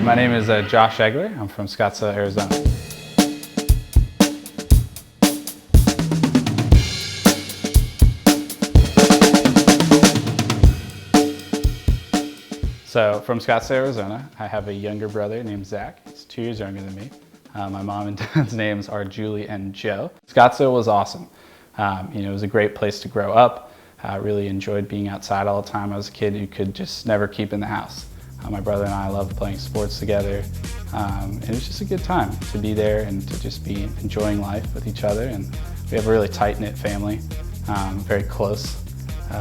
My name is Josh Eggler. I'm from Scottsdale, Arizona. So from Scottsdale, Arizona, I have a younger brother named Zach. He's 2 years younger than me. My mom and dad's names are Julie and Joe. Scottsdale was awesome. It was a great place to grow up. I really enjoyed being outside all the time. I was a kid who could just never keep in the house. My brother and I loved playing sports together. And it was just a good time to be there and to just be enjoying life with each other. And we have a really tight-knit family, very close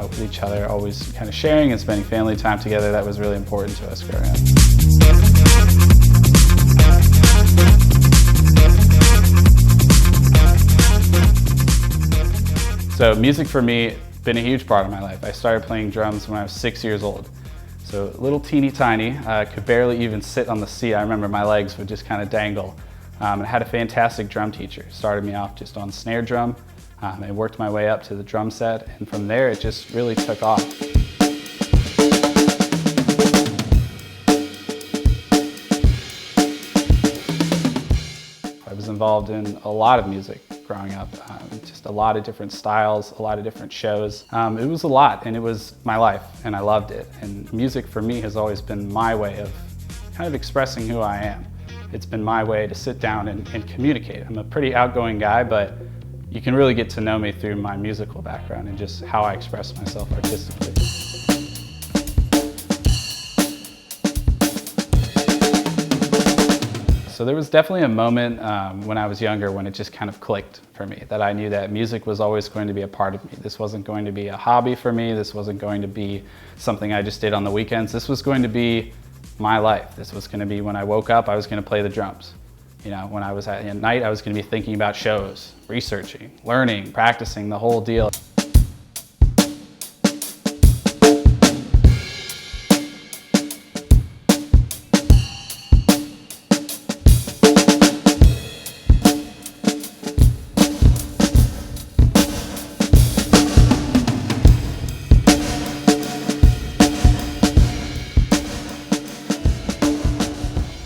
with each other, always kind of sharing and spending family time together. That was really important to us growing up. So music for me, been a huge part of my life. I started playing drums when I was 6 years old. So little teeny tiny, could barely even sit on the seat. I remember my legs would just kind of dangle. I had a fantastic drum teacher. Started me off just on snare drum and worked my way up to the drum set. And from there, it just really took off. I was involved in a lot of music growing up, just a lot of different styles, a lot of different shows. It was a lot, and it was my life, and I loved it. And music for me has always been my way of kind of expressing who I am. It's been my way to sit down and communicate. I'm a pretty outgoing guy, but you can really get to know me through my musical background and just how I express myself artistically. So there was definitely a moment when I was younger when it just kind of clicked for me, that I knew that music was always going to be a part of me. This wasn't going to be a hobby for me. This wasn't going to be something I just did on the weekends. This was going to be my life. This was going to be when I woke up, I was going to play the drums. When I was at night, I was going to be thinking about shows, researching, learning, practicing, the whole deal.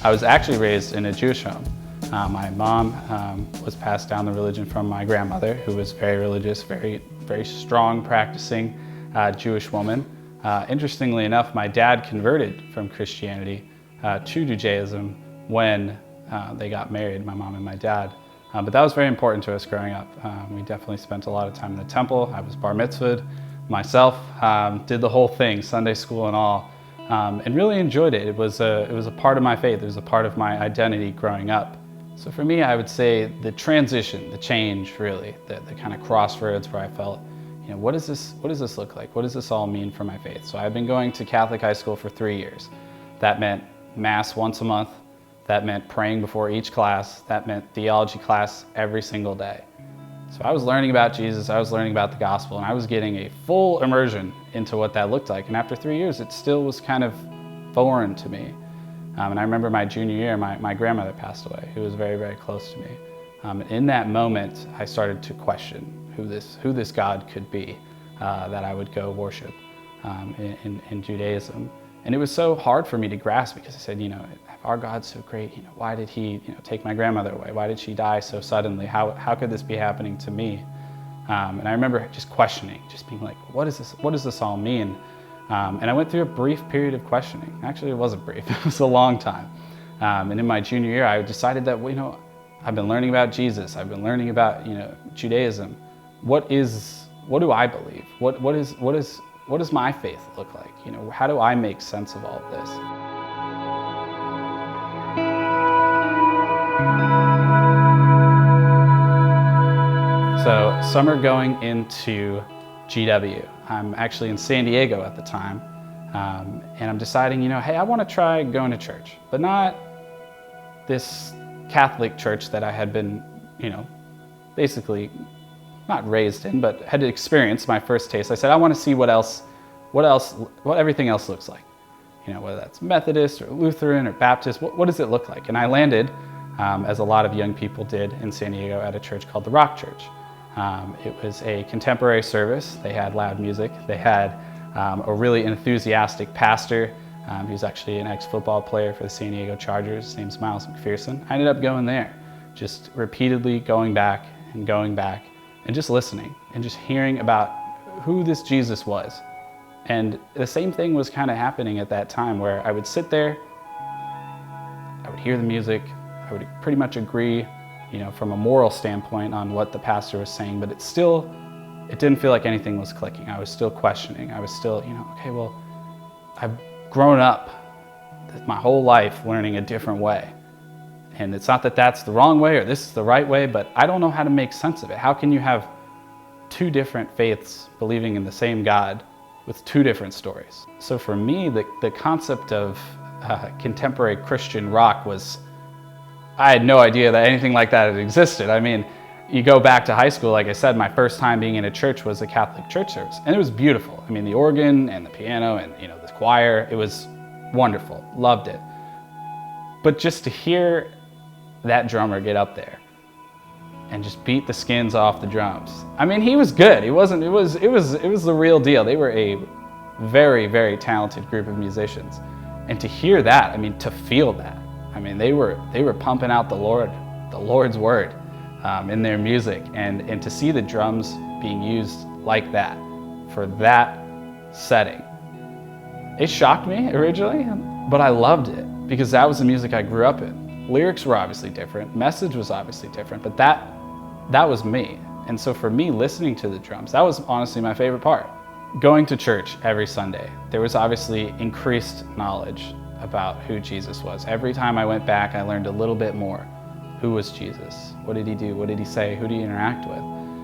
I was actually raised in a Jewish home. My mom was passed down the religion from my grandmother, who was very religious, very strong, practicing Jewish woman. Interestingly enough, my dad converted from Christianity to Judaism when they got married, my mom and my dad. But that was very important to us growing up. We definitely spent a lot of time in the temple. I was bar mitzvahed myself, did the whole thing, Sunday school and all. And really enjoyed it. It was a part of my faith. It was a part of my identity growing up. So for me, I would say the transition, the change, really, the kind of crossroads where I felt, what does this look like? What does this all mean for my faith? So I've been going to Catholic high school for 3 years. That meant Mass once a month. That meant praying before each class. That meant theology class every single day. So I was learning about Jesus, I was learning about the gospel, and I was getting a full immersion into what that looked like. And after 3 years, it still was kind of foreign to me. And I remember my junior year, my grandmother passed away, who was very close to me. In that moment, I started to question who this God could be that I would go worship in Judaism. And it was so hard for me to grasp, because I said, if our God's so great, why did he take my grandmother away? Why did she die so suddenly? How could this be happening to me? And I remember just questioning, just being like, what does this all mean? And I went through a brief period of questioning. Actually, it wasn't brief, it was a long time. And in my junior year, I decided that, I've been learning about Jesus, I've been learning about, Judaism. What do I believe? What does my faith look like? How do I make sense of all of this? So summer going into GW. I'm actually in San Diego at the time, and I'm deciding, hey, I want to try going to church, but not this Catholic church that I had been, basically not raised in, but had experienced my first taste. I said, I want to see what everything else looks like. Whether that's Methodist or Lutheran or Baptist, what does it look like? And I landed, as a lot of young people did in San Diego, at a church called the Rock Church. It was a contemporary service. They had loud music. They had a really enthusiastic pastor He was actually an ex-football player for the San Diego Chargers. His name's Miles McPherson. I ended up going there, just repeatedly going back and just listening and just hearing about who this Jesus was. And the same thing was kind of happening at that time, where I would sit there, I would hear the music, I would pretty much agree, from a moral standpoint on what the pastor was saying, but it didn't feel like anything was clicking. I was still questioning. I was still, okay, well, I've grown up my whole life learning a different way. And it's not that that's the wrong way or this is the right way, but I don't know how to make sense of it. How can you have two different faiths believing in the same God with two different stories? So for me, the concept of contemporary Christian rock I had no idea that anything like that had existed. I mean, you go back to high school, like I said, my first time being in a church was a Catholic church service, and it was beautiful. I mean, the organ and the piano and the choir, it was wonderful, loved it. But just to hear that drummer get up there and just beat the skins off the drums. I mean, he was good. It was the real deal. They were a very, very talented group of musicians. And to hear that, I mean, to feel that, I mean, they were pumping out the Lord's word in their music, and to see the drums being used like that for that setting, it shocked me originally, but I loved it because that was the music I grew up in. Lyrics were obviously different, message was obviously different, but that was me. And so for me, listening to the drums, that was honestly my favorite part. Going to church every Sunday, there was obviously increased knowledge about who Jesus was. Every time I went back, I learned a little bit more. Who was Jesus? What did he do? What did he say? Who did he interact with?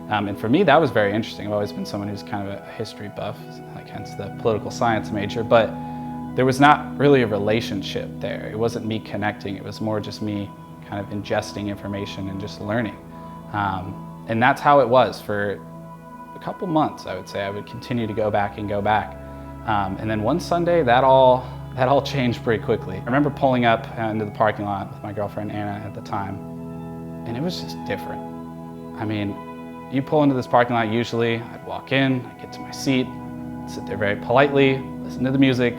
And for me, that was very interesting. I've always been someone who's kind of a history buff, like hence the political science major, but there was not really a relationship there. It wasn't me connecting. It was more just me kind of ingesting information and just learning. And that's how it was for a couple months, I would say. I would continue to go back. And then one Sunday, that all changed pretty quickly. I remember pulling up into the parking lot with my girlfriend Anna at the time, and it was just different. I mean, you pull into this parking lot, usually I'd walk in, I'd get to my seat, sit there very politely, listen to the music,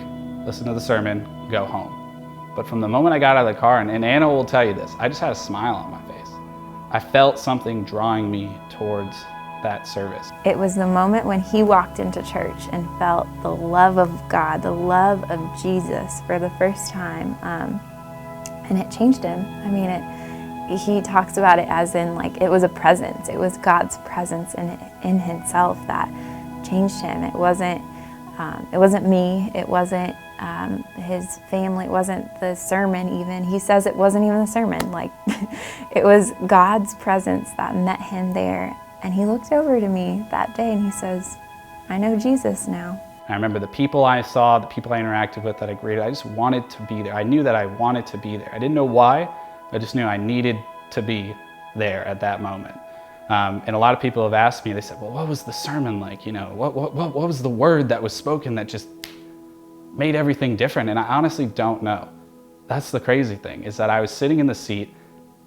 listen to the sermon, go home. But from the moment I got out of the car, and Anna will tell you this, I just had a smile on my face. I felt something drawing me towards that service. It was the moment when he walked into church and felt the love of God, the love of Jesus for the first time, and it changed him. I mean, he talks about it as in like it was a presence. It was God's presence in himself that changed him. It wasn't me. It wasn't his family. It wasn't the sermon even. He says it wasn't even the sermon. Like it was God's presence that met him there. And he looked over to me that day and he says, I know Jesus now. I remember the people I saw, the people I interacted with, that I greeted, I just wanted to be there. I knew that I wanted to be there. I didn't know why, I just knew I needed to be there at that moment. And a lot of people have asked me, they said, well, what was the sermon like? What was the word that was spoken that just made everything different? And I honestly don't know. That's the crazy thing, is that I was sitting in the seat,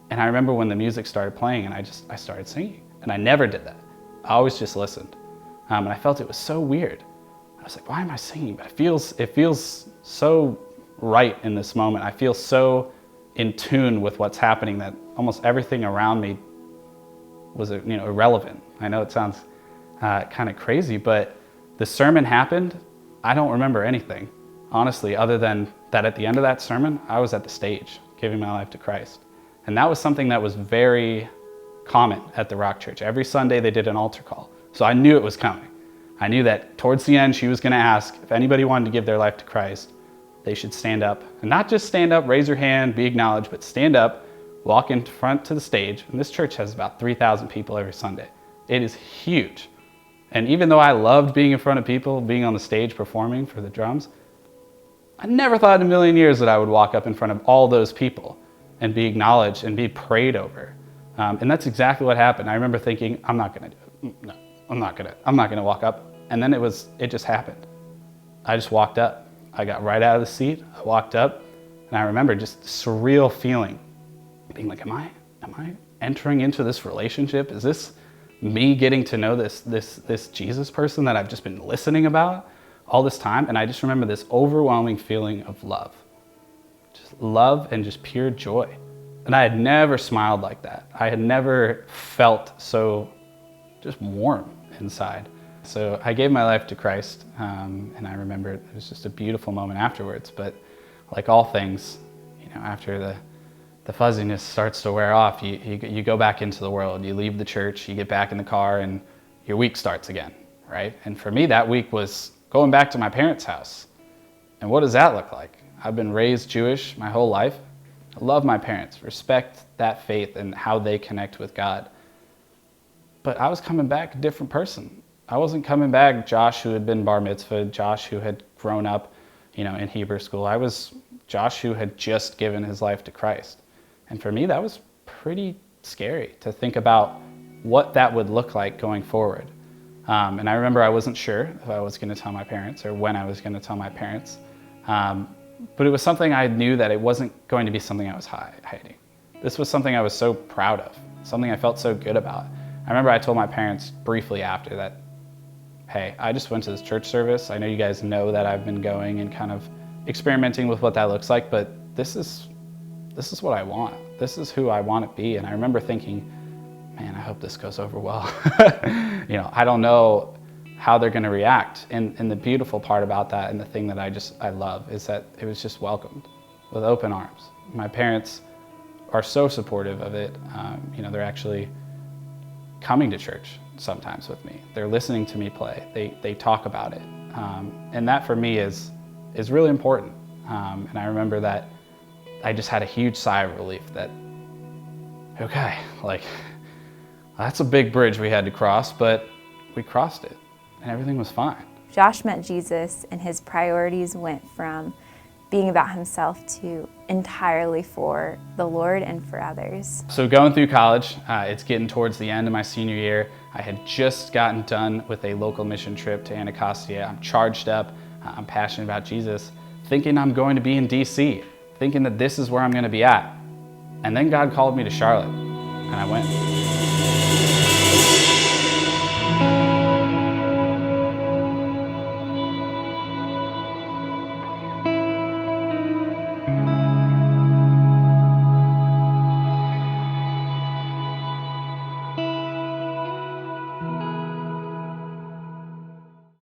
and I remember when the music started playing and I started singing. And I never did that. I always just listened. And I felt it was so weird. I was like, why am I singing? But it feels so right in this moment. I feel so in tune with what's happening that almost everything around me was irrelevant. I know it sounds kind of crazy, but the sermon happened. I don't remember anything, honestly, other than that at the end of that sermon, I was at the stage giving my life to Christ. And that was something that was very common at the Rock Church. Every Sunday they did an altar call. So I knew it was coming. I knew that towards the end she was going to ask if anybody wanted to give their life to Christ, they should stand up. And not just stand up, raise your hand, be acknowledged, but stand up, walk in front to the stage. And this church has about 3,000 people every Sunday. It is huge. And even though I loved being in front of people, being on the stage performing for the drums, I never thought in a million years that I would walk up in front of all those people and be acknowledged and be prayed over. And that's exactly what happened. I remember thinking, I'm not going to do it. No, I'm not going to walk up. And then it just happened. I just walked up. I got right out of the seat. I walked up, and I remember just surreal feeling, being like, am I entering into this relationship? Is this me getting to know this Jesus person that I've just been listening about all this time, and I just remember this overwhelming feeling of love. Just love and just pure joy. And I had never smiled like that. I had never felt so just warm inside. So I gave my life to Christ, and I remember it was just a beautiful moment afterwards. But like all things, after the fuzziness starts to wear off, you go back into the world. You leave the church, you get back in the car, and your week starts again, right? And for me, that week was going back to my parents' house. And what does that look like? I've been raised Jewish my whole life. I love my parents, respect that faith and how they connect with God. But I was coming back a different person. I wasn't coming back Josh who had been bar mitzvah, Josh who had grown up, in Hebrew school. I was Josh who had just given his life to Christ. And for me, that was pretty scary to think about what that would look like going forward. And I remember I wasn't sure if I was going to tell my parents or when I was going to tell my parents. But it was something I knew that it wasn't going to be something I was hiding. This was something I was so proud of, something I felt so good about. I remember I told my parents briefly after that, hey, I just went to this church service. I know you guys know that I've been going and kind of experimenting with what that looks like, but this is what I want. This is who I want to be. And I remember thinking, man, I hope this goes over well. I don't know how they're going to react. And the beautiful part about that, and the thing that I love, is that it was just welcomed with open arms. My parents are so supportive of it. They're actually coming to church sometimes with me. They're listening to me play. They talk about it. And that for me is really important. And I remember that I just had a huge sigh of relief that, okay, that's a big bridge we had to cross, but we crossed it. And everything was fine. Josh met Jesus, and his priorities went from being about himself to entirely for the Lord and for others. So going through college, it's getting towards the end of my senior year. I had just gotten done with a local mission trip to Anacostia. I'm charged up, I'm passionate about Jesus, thinking I'm going to be in DC, thinking that this is where I'm going to be at. And then God called me to Charlotte, and I went.